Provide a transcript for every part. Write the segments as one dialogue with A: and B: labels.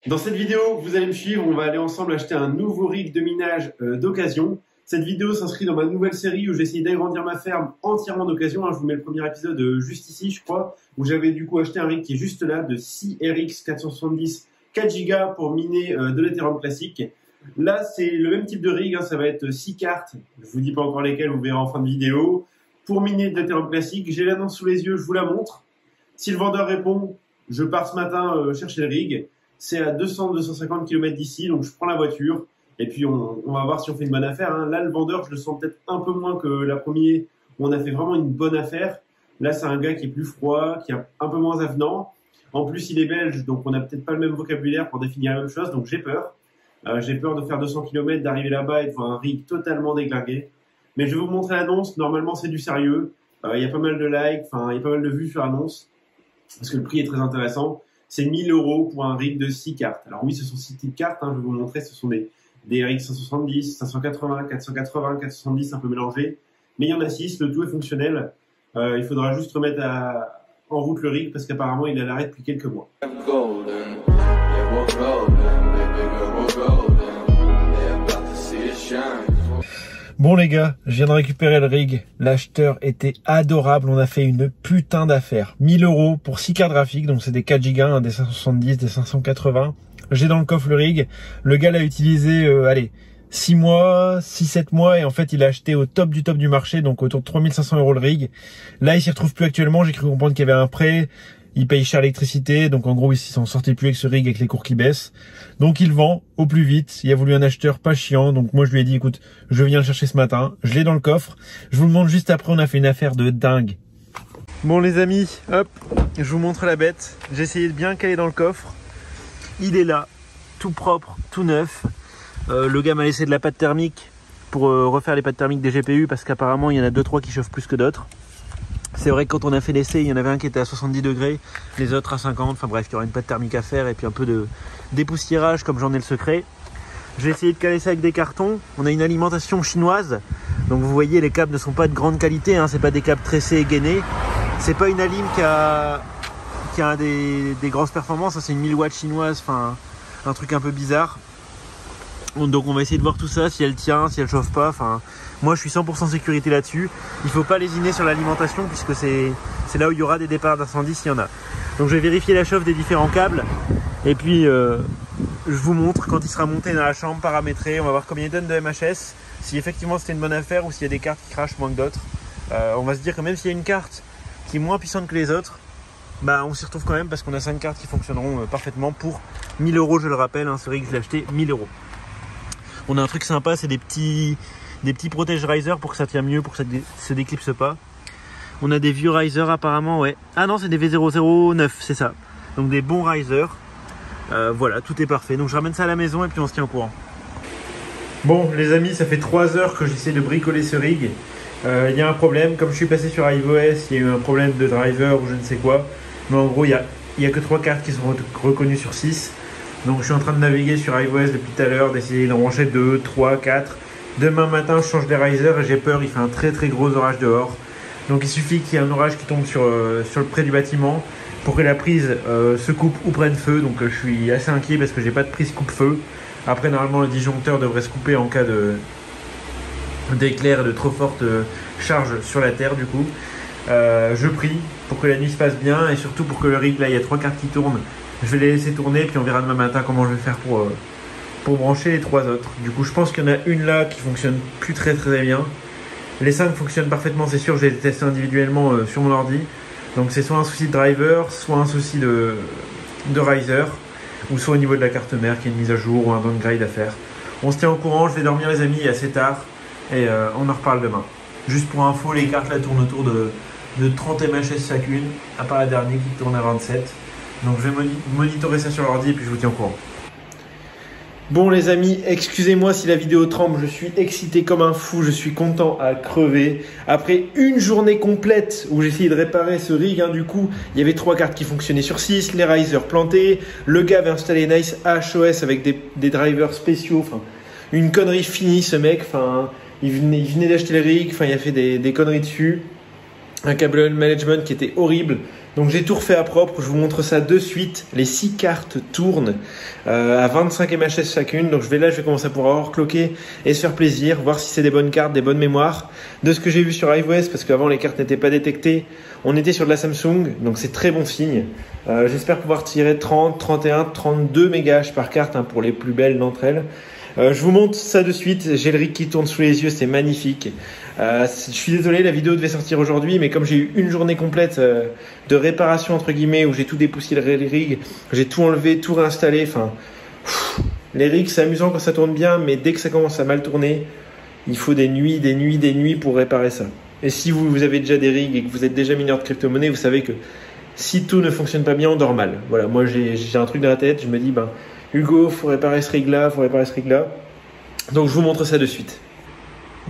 A: Dans cette vidéo, vous allez me suivre, on va aller ensemble acheter un nouveau rig de minage d'occasion. Cette vidéo s'inscrit dans ma nouvelle série où j'essaye d'agrandir ma ferme entièrement d'occasion. Je vous mets le premier épisode juste ici, je crois, où j'avais du coup acheté un rig qui est juste là, de 6RX 470 4 Go pour miner de l'Ethereum classique. Là, c'est le même type de rig, ça va être 6 cartes, je vous dis pas encore lesquelles, vous verrez en fin de vidéo. Pour miner de l'Ethereum classique, j'ai l'annonce sous les yeux, je vous la montre. Si le vendeur répond, je pars ce matin chercher le rig. C'est à 200-250 km d'ici, donc je prends la voiture et puis on va voir si on fait une bonne affaire. Là, le vendeur, je le sens peut-être un peu moins que la première où on a fait vraiment une bonne affaire. Là, c'est un gars qui est plus froid, qui est un peu moins avenant. En plus, il est belge, donc on n'a peut-être pas le même vocabulaire pour définir la même chose, donc j'ai peur. J'ai peur de faire 200 km, d'arriver là-bas et de voir un rig totalement déglingué. Mais je vais vous montrer l'annonce. Normalement, c'est du sérieux. Il y a pas mal de likes, il y a pas mal de vues sur l'annonce parce que le prix est très intéressant. C'est 1000 € pour un rig de 6 cartes. Alors oui, ce sont 6 types de cartes, je vais vous montrer, ce sont des RX 570, 580, 480, 470, un peu mélangés. Mais il y en a 6, le tout est fonctionnel. Il faudra juste remettre en route le rig parce qu'apparemment il est à l'arrêt depuis quelques mois.
B: Bon les gars, je viens de récupérer le rig, l'acheteur était adorable, on a fait une putain d'affaire. 1000 € pour 6 cartes graphiques, donc c'est des 4 Go, des 570, des 580. J'ai dans le coffre le rig, le gars l'a utilisé, 6 mois, 6-7 mois, et en fait il a acheté au top du marché, donc autour de 3500 € le rig. Là il s'y retrouve plus actuellement, j'ai cru comprendre qu'il y avait un prêt. Il paye cher l'électricité, donc en gros, il s'en sortait plus avec ce rig avec les cours qui baissent. Donc il vend au plus vite. Il a voulu un acheteur pas chiant, donc moi je lui ai dit, écoute, je viens le chercher ce matin. Je l'ai dans le coffre. Je vous le montre juste après, on a fait une affaire de dingue. Bon les amis, hop, je vous montre la bête. J'ai essayé de bien caler dans le coffre. Il est là, tout propre, tout neuf. Le gars m'a laissé de la pâte thermique pour refaire les pâtes thermiques des GPU parce qu'apparemment il y en a 2-3 qui chauffent plus que d'autres. C'est vrai que quand on a fait l'essai, il y en avait un qui était à 70 degrés, les autres à 50, enfin bref, il y aura une pâte thermique à faire et puis un peu de dépoussiérage comme j'en ai le secret. J'ai essayé de caler ça avec des cartons, on a une alimentation chinoise, donc vous voyez les câbles ne sont pas de grande qualité, c'est pas des câbles tressés et gainés, c'est pas une alim qui a des grosses performances, c'est une 1000 watts chinoise, un truc un peu bizarre. Donc on va essayer de voir tout ça, si elle tient, si elle chauffe pas, moi je suis 100% sécurité là-dessus. Il faut pas lésiner sur l'alimentation puisque c'est là où il y aura des départs d'incendie s'il y en a. Donc je vais vérifier la chauffe des différents câbles et puis je vous montre quand il sera monté dans la chambre paramétré. On va voir combien il donne de MHS, si effectivement c'était une bonne affaire ou s'il y a des cartes qui crachent moins que d'autres. On va se dire que même s'il y a une carte qui est moins puissante que les autres, on s'y retrouve quand même parce qu'on a 5 cartes qui fonctionneront parfaitement pour 1000 €, je le rappelle, ce rig je l'ai acheté 1000 €. On a un truc sympa, c'est des petits protège risers pour que ça tient mieux, pour que ça se déclipse pas. On a des vieux risers apparemment, ouais. Ah non, c'est des V009, c'est ça. Donc des bons risers. Voilà, tout est parfait. Donc je ramène ça à la maison et puis on se tient au courant. Bon les amis, ça fait 3 heures que j'essaie de bricoler ce rig. Il y a un problème, comme je suis passé sur iOS, il y a eu un problème de driver ou je ne sais quoi. Mais en gros, il y a que 3 cartes qui sont reconnues sur 6. Donc je suis en train de naviguer sur iOS depuis tout à l'heure, d'essayer d'en brancher 2, 3, 4. Demain matin, je change les risers et j'ai peur, il fait un très gros orage dehors. Donc il suffit qu'il y ait un orage qui tombe sur le près du bâtiment pour que la prise se coupe ou prenne feu. Donc je suis assez inquiet parce que j'ai pas de prise coupe-feu. Après, normalement, le disjoncteur devrait se couper en cas d'éclair et de trop forte charge sur la terre du coup. Je prie pour que la nuit se passe bien et surtout pour que le rig, là il y a 3 cartes qui tournent. Je vais les laisser tourner puis on verra demain matin comment je vais faire pour brancher les 3 autres. Du coup je pense qu'il y en a une là qui fonctionne plus très bien. Les 5 fonctionnent parfaitement, c'est sûr, je les ai testés individuellement sur mon ordi. Donc c'est soit un souci de driver, soit un souci de riser, ou soit au niveau de la carte mère qui est une mise à jour ou un downgrade à faire. On se tient au courant, je vais dormir les amis, il est assez tard et on en reparle demain. Juste pour info, les cartes là tournent autour de 30 MHS chacune, à part la dernière qui tourne à 27. Donc je vais monitorer ça sur l'ordi et puis je vous tiens au courant. Bon les amis, excusez-moi si la vidéo tremble, je suis excité comme un fou, je suis content à crever. Après une journée complète où j'ai essayé de réparer ce rig, du coup, il y avait 3 cartes qui fonctionnaient sur 6, les risers plantés, le gars avait installé Nice HOS avec des drivers spéciaux, une connerie finie ce mec, il venait d'acheter le rig, il a fait des conneries dessus. un câble management qui était horrible. Donc j'ai tout refait à propre, je vous montre ça de suite. Les 6 cartes tournent à 25 MHz chacune. Donc je vais commencer à pouvoir overclocker et se faire plaisir, voir si c'est des bonnes cartes, des bonnes mémoires. De ce que j'ai vu sur iOS, parce qu'avant les cartes n'étaient pas détectées, on était sur de la Samsung, donc c'est très bon signe. J'espère pouvoir tirer 30, 31, 32 MHz par carte pour les plus belles d'entre elles. Je vous montre ça de suite, j'ai le rig qui tourne sous les yeux, c'est magnifique. Je suis désolé, la vidéo devait sortir aujourd'hui, mais comme j'ai eu une journée complète de réparation entre guillemets, où j'ai tout dépoussiéré les rigs, j'ai tout enlevé, tout réinstallé, les rigs c'est amusant quand ça tourne bien, mais dès que ça commence à mal tourner, il faut des nuits pour réparer ça. Et si vous avez déjà des rigs et que vous êtes déjà mineur de crypto-monnaie, vous savez que si tout ne fonctionne pas bien, on dort mal. Voilà, moi j'ai un truc dans la tête, je me dis Hugo, faut réparer ce rig là, Donc je vous montre ça de suite.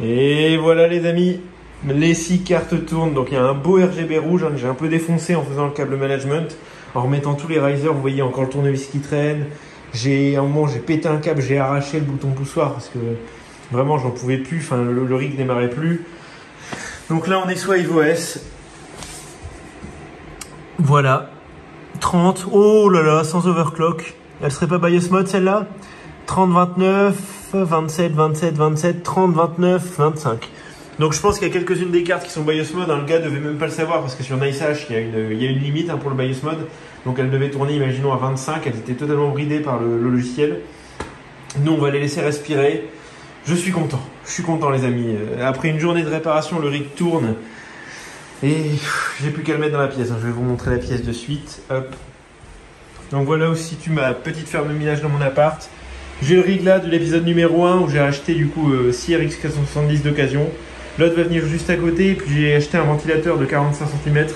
B: Et voilà les amis, les 6 cartes tournent. Donc il y a un beau RGB rouge, j'ai un peu défoncé en faisant le câble management, en remettant tous les risers. Vous voyez encore le tournevis qui traîne. À un moment j'ai pété un câble, j'ai arraché le bouton poussoir parce que vraiment j'en pouvais plus, le rig démarrait plus. Donc là on est sous iOS. Voilà, 30, oh là là, sans overclock. Elle serait pas BIOS mode celle-là? 30, 29, 27, 27, 27, 30, 29, 25. Donc je pense qu'il y a quelques-unes des cartes qui sont BIOS mode. Le gars devait même pas le savoir parce que sur NiceHash, il y a une limite pour le BIOS mode. Donc elle devait tourner, imaginons, à 25. Elle était totalement bridée par le logiciel. Nous, on va les laisser respirer. Je suis content les amis. Après une journée de réparation, le rig tourne. Et j'ai plus qu'à le mettre dans la pièce. Je vais vous montrer la pièce de suite. Hop. Donc voilà où se situe ma petite ferme de minage dans mon appart. J'ai le rig là de l'épisode numéro 1 où j'ai acheté du coup 6 RX 470 d'occasion. L'autre va venir juste à côté, et puis j'ai acheté un ventilateur de 45 cm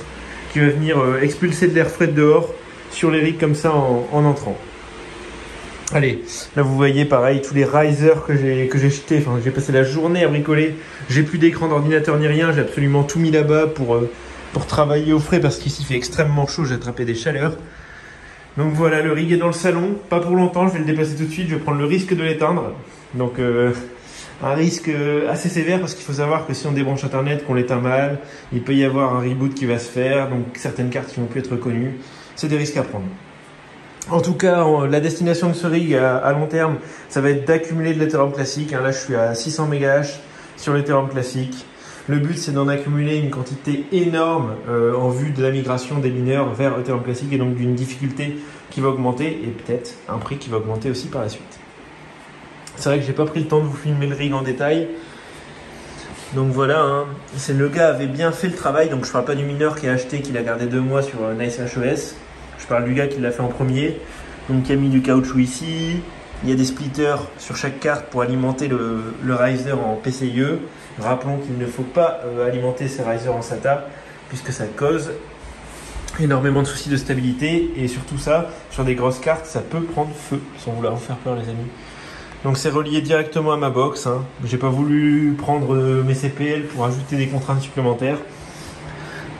B: qui va venir expulser de l'air frais de dehors sur les rigs comme ça en entrant. Allez, là vous voyez pareil tous les risers que j'ai jetés. J'ai passé la journée à bricoler. J'ai plus d'écran d'ordinateur ni rien. J'ai absolument tout mis là-bas pour travailler au frais parce qu'ici il fait extrêmement chaud. J'ai attrapé des chaleurs. Donc voilà, le rig est dans le salon. Pas pour longtemps, je vais le déplacer tout de suite. Je vais prendre le risque de l'éteindre. Donc un risque assez sévère parce qu'il faut savoir que si on débranche internet, qu'on l'éteint mal, il peut y avoir un reboot qui va se faire. Donc certaines cartes qui vont plus être connues. C'est des risques à prendre. En tout cas, la destination de ce rig à long terme, ça va être d'accumuler de l'Ethereum classique. Là, je suis à 600 MHz sur l'Ethereum classique. Le but, c'est d'en accumuler une quantité énorme en vue de la migration des mineurs vers Ethereum classique et donc d'une difficulté qui va augmenter et peut-être un prix qui va augmenter aussi par la suite. C'est vrai que j'ai pas pris le temps de vous filmer le rig en détail. Donc voilà, le gars avait bien fait le travail. Donc je parle pas du mineur qui a acheté, qui l'a gardé 2 mois sur NiceHash. Je parle du gars qui l'a fait en premier. Donc qui a mis du caoutchouc ici. Il y a des splitters sur chaque carte pour alimenter le riser en PCIe. Rappelons qu'il ne faut pas alimenter ces risers en SATA puisque ça cause énormément de soucis de stabilité et surtout ça, sur des grosses cartes, ça peut prendre feu sans vouloir vous faire peur les amis. Donc c'est relié directement à ma box. J'ai pas voulu prendre mes CPL pour ajouter des contraintes supplémentaires.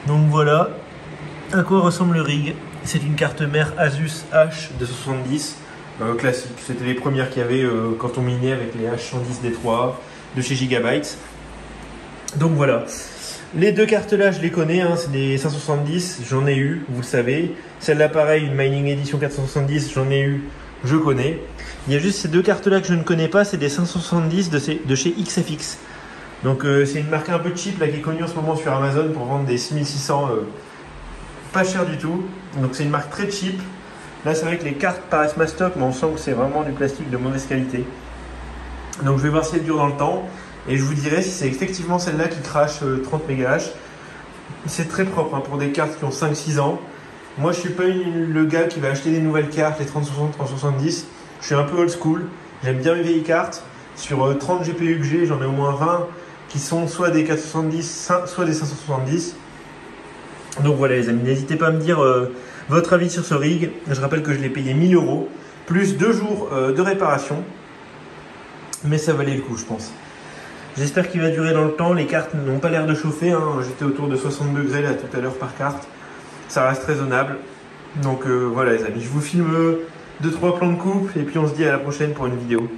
B: Donc voilà à quoi ressemble le rig. C'est une carte mère Asus H270 classique. C'était les premières qu'il y avait quand on minait avec les H110D3 de chez Gigabyte. Donc voilà. Les deux cartes là, je les connais, c'est des 570, j'en ai eu, vous le savez. Celle-là, pareil, une Mining Edition 470, j'en ai eu, je connais. Il y a juste ces deux cartes là que je ne connais pas, c'est des 570 de chez XFX. Donc c'est une marque un peu cheap là, qui est connue en ce moment sur Amazon pour vendre des 6600 pas cher du tout. Donc c'est une marque très cheap. Là c'est vrai que les cartes paraissent mastoc, mais on sent que c'est vraiment du plastique de mauvaise qualité. Donc je vais voir si elle dure dans le temps. Et je vous dirai si c'est effectivement celle-là qui crache 30 MHz. C'est très propre pour des cartes qui ont 5-6 ans. Moi je suis pas le gars qui va acheter des nouvelles cartes, les 3060, 3070. Je suis un peu old school. J'aime bien mes vieilles cartes. Sur 30 GPU que j'ai, j'en ai au moins 20 qui sont soit des 470, soit des 570. Donc voilà les amis, n'hésitez pas à me dire votre avis sur ce rig. Je rappelle que je l'ai payé 1000 €, plus 2 jours de réparation. Mais ça valait le coup je pense. J'espère qu'il va durer dans le temps. Les cartes n'ont pas l'air de chauffer. J'étais autour de 60 degrés là tout à l'heure par carte. Ça reste raisonnable. Donc voilà les amis, je vous filme 2-3 plans de couple et puis on se dit à la prochaine pour une vidéo.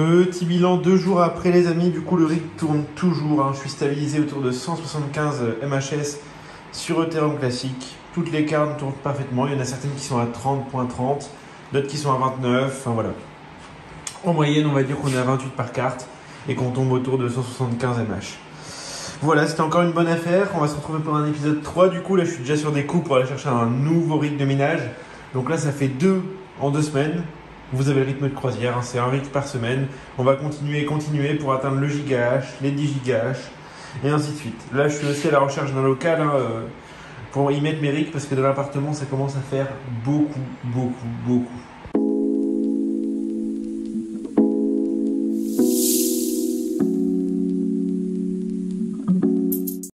B: Petit bilan 2 jours après les amis, du coup le rig tourne toujours, hein. Je suis stabilisé autour de 175 MHS sur Ethereum classique. Toutes les cartes tournent parfaitement, il y en a certaines qui sont à 30.30, d'autres qui sont à 29, enfin voilà. En moyenne on va dire qu'on est à 28 par carte et qu'on tombe autour de 175 MH. Voilà, c'était encore une bonne affaire, on va se retrouver pour un épisode 3 du coup, là je suis déjà sur des coups pour aller chercher un nouveau rig de minage. Donc là ça fait 2 en 2 semaines. Vous avez le rythme de croisière, hein, c'est un rig par semaine. On va continuer pour atteindre le gigahash, les 10 gigahash, et ainsi de suite. Là, je suis aussi à la recherche d'un local pour y mettre mes rigs parce que dans l'appartement, ça commence à faire beaucoup.